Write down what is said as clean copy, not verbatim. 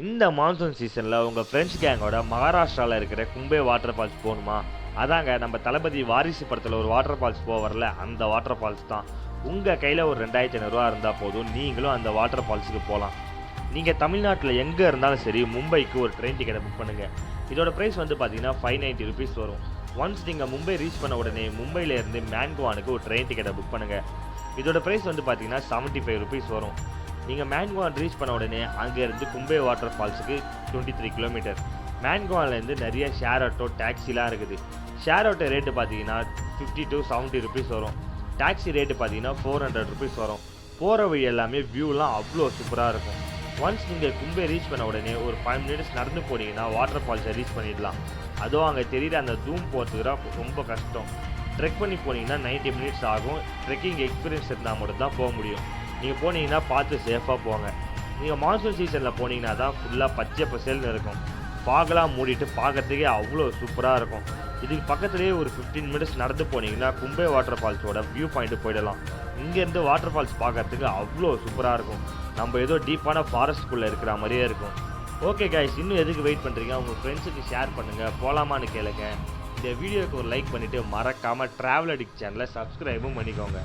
இந்த மான்சூன் சீசனில் உங்கள் ஃப்ரெண்ட்ஸ் கேங்கோட மகாராஷ்டிராவில் இருக்கிற கும்பே வாட்டர் ஃபால்ஸ் போகணுமா? அதாங்க நம்ம தளபதி வாரிசு படத்தில் ஒரு வாட்டர் ஃபால்ஸ் போவரில்ல, அந்த வாட்டர் ஃபால்ஸ் தான். உங்கள் கையில் ஒரு 2500 ரூபா இருந்தால் போதும், நீங்களும் அந்த வாட்டர் ஃபால்ஸுக்கு போகலாம். நீங்கள் தமிழ்நாட்டில் எங்கே இருந்தாலும் சரி, மும்பைக்கு ஒரு ட்ரெயின் டிக்கெட்டை புக் பண்ணுங்கள். இதோட ப்ரைஸ் வந்து பார்த்தீங்கன்னா 590 ருபீஸ் வரும். ஒன்ஸ் நீங்கள் மும்பை ரீச் பண்ண உடனே மும்பையிலேருந்து மேன்குவானுக்கு ஒரு ட்ரெயின் டிக்கெட்டை புக் பண்ணுங்கள். இதோட ப்ரைஸ் வந்து பார்த்தீங்கன்னா 75 ருபீஸ் வரும். நீங்கள் மேன்குவான் ரீச் பண்ண உடனே அங்கேருந்து கும்பே வாட்டர் ஃபால்ஸுக்கு 23 கிலோமீட்டர். மேன்குவான்லேருந்து நிறைய ஷேர் ஆட்டோ, டாக்ஸிலாம் இருக்குது. ஷேர் ஆட்டோ ரேட்டு பார்த்தீங்கன்னா 50 to 70 ருபீஸ் வரும். டாக்ஸி ரேட்டு பார்த்தீங்கன்னா 400 ருபீஸ் வரும். போகிற வழி எல்லாமே வியூலாம் அவ்வளோ சூப்பராக இருக்கும். ஒன்ஸ் நீங்கள் கும்பே ரீச் பண்ண உடனே ஒரு 5 மினிட்ஸ் நடந்து போனீங்கன்னா வாட்டர் ஃபால்ஸை ரீச் பண்ணிடலாம். அதுவும் அங்கே தெரியுற அந்த தூம் போகிறதுக்கு ரொம்ப கஷ்டம். ட்ரெக் பண்ணி போனீங்கன்னா 90 மினிட்ஸ் ஆகும். ட்ரெக்கிங் எக்ஸ்பீரியன்ஸ் இருந்தால் மட்டும் தான் போக முடியும். நீங்கள் போனீங்கன்னா பார்த்து சேஃபாக போங்க. நீங்கள் மான்சூன் சீசனில் போனீங்கன்னா தான் ஃபுல்லாக பச்சை பசேல்னு இருக்கும். ஃபாகெலாம் மூடிட்டு பார்க்கறதுக்கே அவ்வளோ சூப்பராக இருக்கும். இதுக்கு பக்கத்துலேயே ஒரு 15 மினிட்ஸ் நடந்து போனீங்கன்னா கும்பே வாட்டர் ஃபால்ஸோட வியூ பாயிண்ட்டு போயிடலாம். இங்கேருந்து வாட்டர் ஃபால்ஸ் பார்க்கறதுக்கு அவ்வளோ சூப்பராக இருக்கும். நம்ம ஏதோ டீப்பான ஃபாரஸ்ட்குள்ளே இருக்கிற மாதிரியே இருக்கும். ஓகே கைஸ், இன்னும் எதுக்கு வெயிட் பண்ணுறீங்க? உங்கள் ஃப்ரெண்ட்ஸுக்கு ஷேர் பண்ணுங்கள், போகலாமான்னு கேளுங்க. இந்த வீடியோவுக்கு ஒரு லைக் பண்ணிவிட்டு மறக்காமல் ட்ராவல் அடிக்ட் சேனலை சப்ஸ்கிரைபும் பண்ணிக்கோங்க.